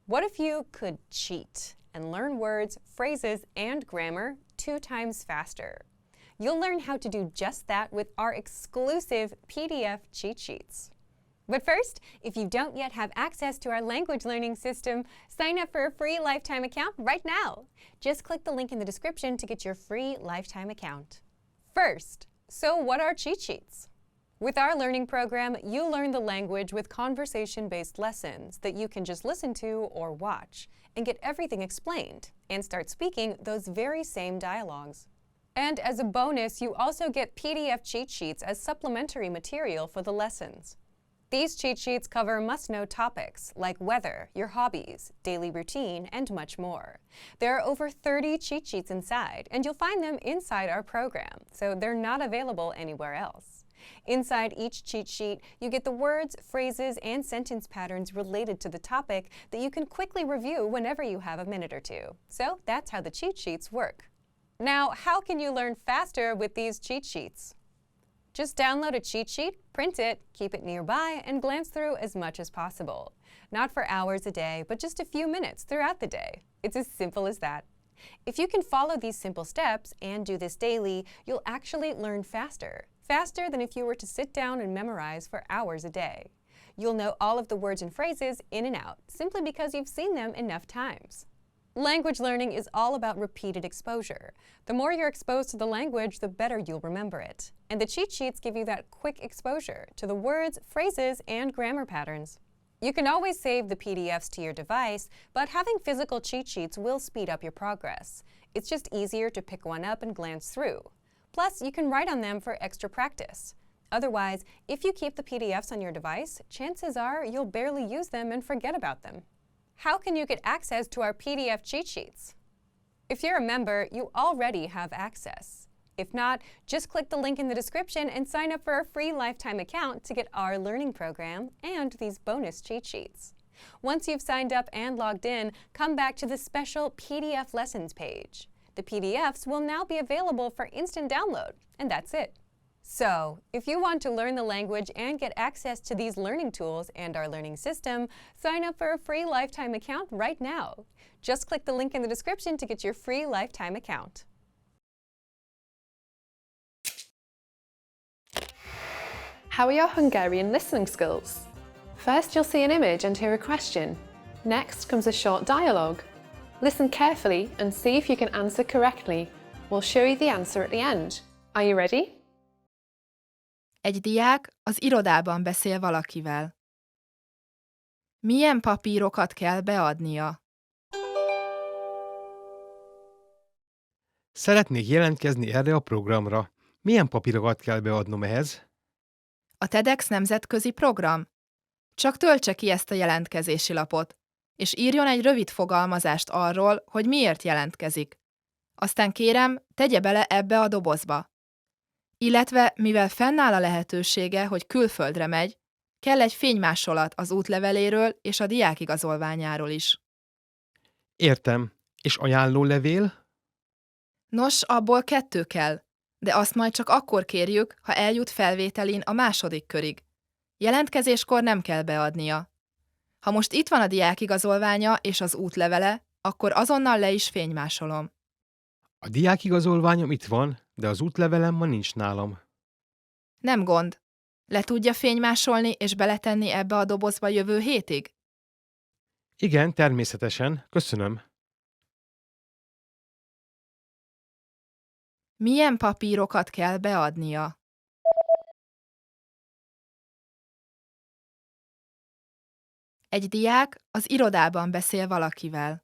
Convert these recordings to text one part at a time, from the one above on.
What if you could cheat and learn words, phrases, and grammar 2 times faster? You'll learn how to do just that with our exclusive PDF cheat sheets. But first, if you don't yet have access to our language learning system, sign up for a free lifetime account right now. Just click the link in the description to get your free lifetime account. First, so what are cheat sheets? With our learning program, you learn the language with conversation-based lessons that you can just listen to or watch and get everything explained and start speaking those very same dialogues. And as a bonus, you also get PDF cheat sheets as supplementary material for the lessons. These cheat sheets cover must-know topics like weather, your hobbies, daily routine, and much more. There are over 30 cheat sheets inside, and you'll find them inside our program, so they're not available anywhere else. Inside each cheat sheet, you get the words, phrases, and sentence patterns related to the topic that you can quickly review whenever you have a minute or two. So that's how the cheat sheets work. Now, how can you learn faster with these cheat sheets? Just download a cheat sheet, print it, keep it nearby, and glance through as much as possible. Not for hours a day, but just a few minutes throughout the day. It's as simple as that. If you can follow these simple steps and do this daily, you'll actually learn faster. Faster than if you were to sit down and memorize for hours a day. You'll know all of the words and phrases in and out, simply because you've seen them enough times. Language learning is all about repeated exposure. The more you're exposed to the language, the better you'll remember it. And the cheat sheets give you that quick exposure to the words, phrases, and grammar patterns. You can always save the PDFs to your device, but having physical cheat sheets will speed up your progress. It's just easier to pick one up and glance through. Plus, you can write on them for extra practice. Otherwise, if you keep the PDFs on your device, chances are you'll barely use them and forget about them. How can you get access to our PDF cheat sheets? If you're a member, you already have access. If not, just click the link in the description and sign up for a free lifetime account to get our learning program and these bonus cheat sheets. Once you've signed up and logged in, come back to the special PDF lessons page. The PDFs will now be available for instant download, and that's it. So, if you want to learn the language and get access to these learning tools and our learning system, sign up for a free lifetime account right now. Just click the link in the description to get your free lifetime account. How are your Hungarian listening skills? First, you'll see an image and hear a question. Next comes a short dialogue. Listen carefully and see if you can answer correctly. We'll show you the answer at the end. Are you ready? Egy diák az irodában beszél valakivel. Milyen papírokat kell beadnia? Szeretnék jelentkezni erre a programra. Milyen papírokat kell beadnom ehhez? A TEDx nemzetközi program? Csak töltse ki ezt a jelentkezési lapot, és írjon egy rövid fogalmazást arról, hogy miért jelentkezik. Aztán kérem, tegye bele ebbe a dobozba. Illetve, mivel fennáll a lehetősége, hogy külföldre megy, kell egy fénymásolat az útleveléről és a diákigazolványáról is. Értem. És ajánlólevél? Nos, abból 2 kell, de azt majd csak akkor kérjük, ha eljut felvételin a második körig. Jelentkezéskor nem kell beadnia. Ha most itt van a diákigazolványa és az útlevele, akkor azonnal le is fénymásolom. A diákigazolványom itt van, de az útlevelem ma nincs nálam. Nem gond. Le tudja fénymásolni és beletenni ebbe a dobozba jövő hétig? Igen, természetesen. Köszönöm. Milyen papírokat kell beadnia? Egy diák az irodában beszél valakivel.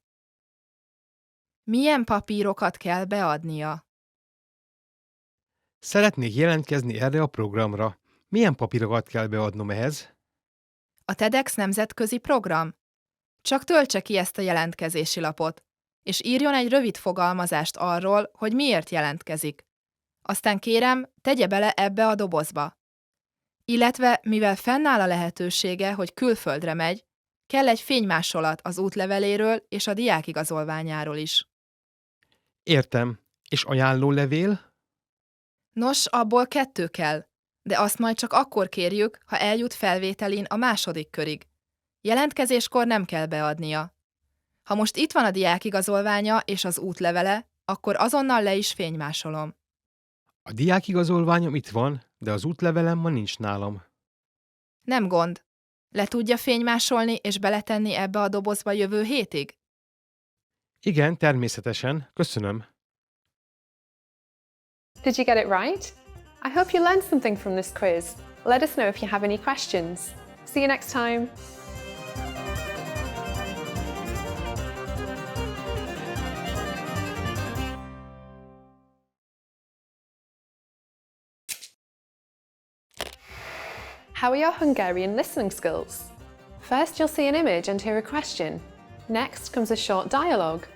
Milyen papírokat kell beadnia? Szeretnék jelentkezni erre a programra. Milyen papírokat kell beadnom ehhez? A TEDx nemzetközi program? Csak töltse ki ezt a jelentkezési lapot, és írjon egy rövid fogalmazást arról, hogy miért jelentkezik. Aztán kérem, tegye bele ebbe a dobozba. Illetve, mivel fennáll a lehetősége, hogy külföldre megy, kell egy fénymásolat az útleveléről és a diákigazolványáról is. Értem. És ajánlólevél? Nos, abból 2 kell, de azt majd csak akkor kérjük, ha eljut felvételin a második körig. Jelentkezéskor nem kell beadnia. Ha most itt van a diákigazolványa és az útlevele, akkor azonnal le is fénymásolom. A diákigazolványom itt van, de az útlevelem ma nincs nálam. Nem gond. Le tudja fénymásolni és beletenni ebbe a dobozba jövő hétig? Igen, természetesen. Köszönöm. Did you get it right? I hope you learned something from this quiz. Let us know if you have any questions. See you next time. How are your Hungarian listening skills? First, you'll see an image and hear a question. Next comes a short dialogue.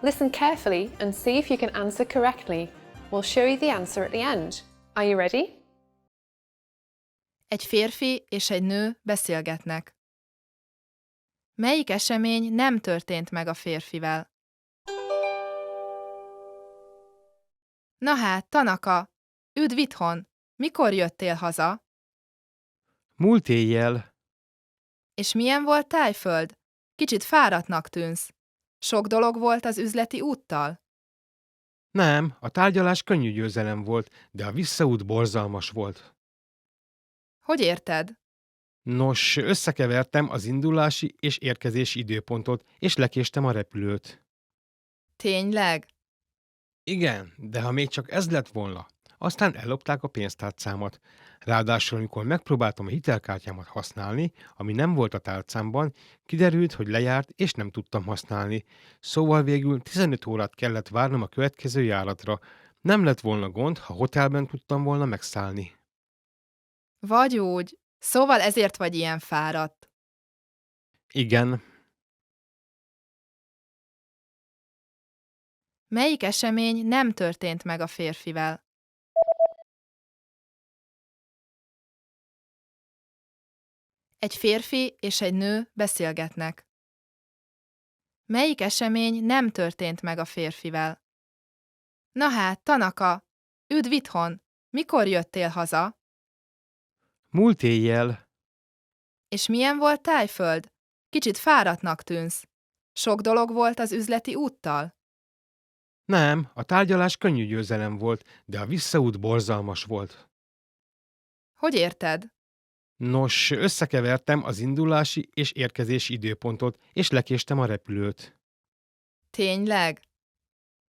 Listen carefully and see if you can answer correctly. We'll show you the answer at the end. Are you ready? Egy férfi és egy nő beszélgetnek. Melyik esemény nem történt meg a férfivel? Na hát, Tanaka, üdv itthon! Mikor jöttél haza? Múlt éjjel. És milyen volt Tájföld? Kicsit fáradtnak tűnsz. Sok dolog volt az üzleti úttal? Nem, a tárgyalás könnyű győzelem volt, de a visszaút borzalmas volt. Hogy érted? Nos, összekevertem az indulási és érkezési időpontot, és lekéstem a repülőt. Tényleg? Igen, de ha még csak ez lett volna. Aztán ellopták a pénztárcámat. Ráadásul, amikor megpróbáltam a hitelkártyámat használni, ami nem volt a tálcámban, kiderült, hogy lejárt, és nem tudtam használni. Szóval végül 15 órát kellett várnom a következő járatra. Nem lett volna gond, ha hotelben tudtam volna megszállni. Vagy úgy. Szóval ezért vagy ilyen fáradt. Igen. Melyik esemény nem történt meg a férfivel? Egy férfi és egy nő beszélgetnek. Melyik esemény nem történt meg a férfivel? Na hát, Tanaka, üdv itthon! Mikor jöttél haza? Múlt éjjel. És milyen volt Tájföld? Kicsit fáradtnak tűnsz. Sok dolog volt az üzleti úttal? Nem, a tárgyalás könnyű győzelem volt, de a visszaút borzalmas volt. Hogy érted? Nos, összekevertem az indulási és érkezési időpontot, és lekéstem a repülőt. Tényleg?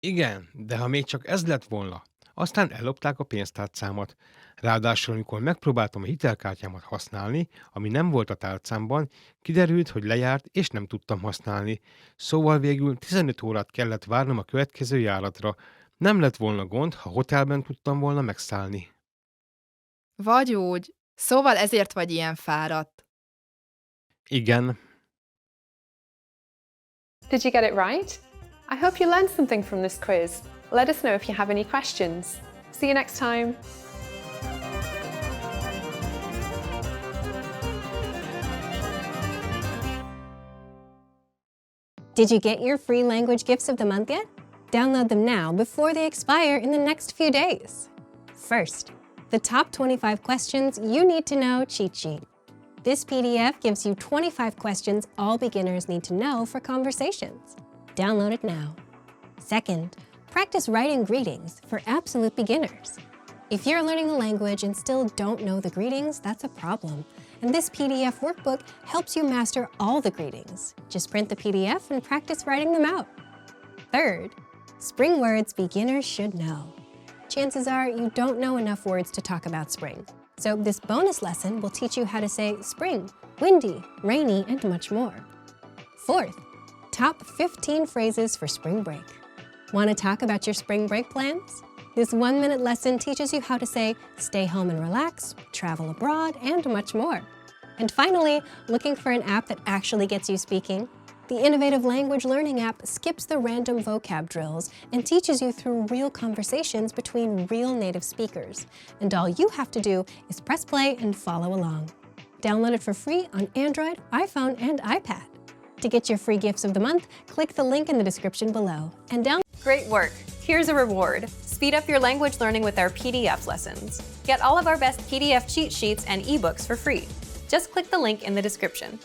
Igen, de ha még csak ez lett volna. Aztán ellopták a pénztárcámat. Ráadásul, amikor megpróbáltam a hitelkártyámat használni, ami nem volt a tálcámban, kiderült, hogy lejárt, és nem tudtam használni. Szóval végül 15 órát kellett várnom a következő járatra. Nem lett volna gond, ha hotelben tudtam volna megszállni. Vagy úgy. Szóval ezért vagy ilyen fáradt. Igen. Did you get it right? I hope you learned something from this quiz. Let us know if you have any questions. See you next time. Did you get your free language gifts of the month yet? Download them now before they expire in the next few days. First, the top 25 questions you need to know cheat sheet. This PDF gives you 25 questions all beginners need to know for conversations. Download it now. Second, practice writing greetings for absolute beginners. If you're learning the language and still don't know the greetings, that's a problem. And this PDF workbook helps you master all the greetings. Just print the PDF and practice writing them out. Third, spring words beginners should know. Chances are you don't know enough words to talk about spring. So this bonus lesson will teach you how to say spring, windy, rainy, and much more. Fourth, top 15 phrases for spring break. Want to talk about your spring break plans? This 1-minute lesson teaches you how to say stay home and relax, travel abroad, and much more. And finally, looking for an app that actually gets you speaking? The innovative language learning app skips the random vocab drills and teaches you through real conversations between real native speakers. And all you have to do is press play and follow along. Download it for free on Android, iPhone, and iPad. To get your free gifts of the month, click the link in the description below. And Great work! Here's a reward. Speed up your language learning with our PDF lessons. Get all of our best PDF cheat sheets and ebooks for free. Just click the link in the description.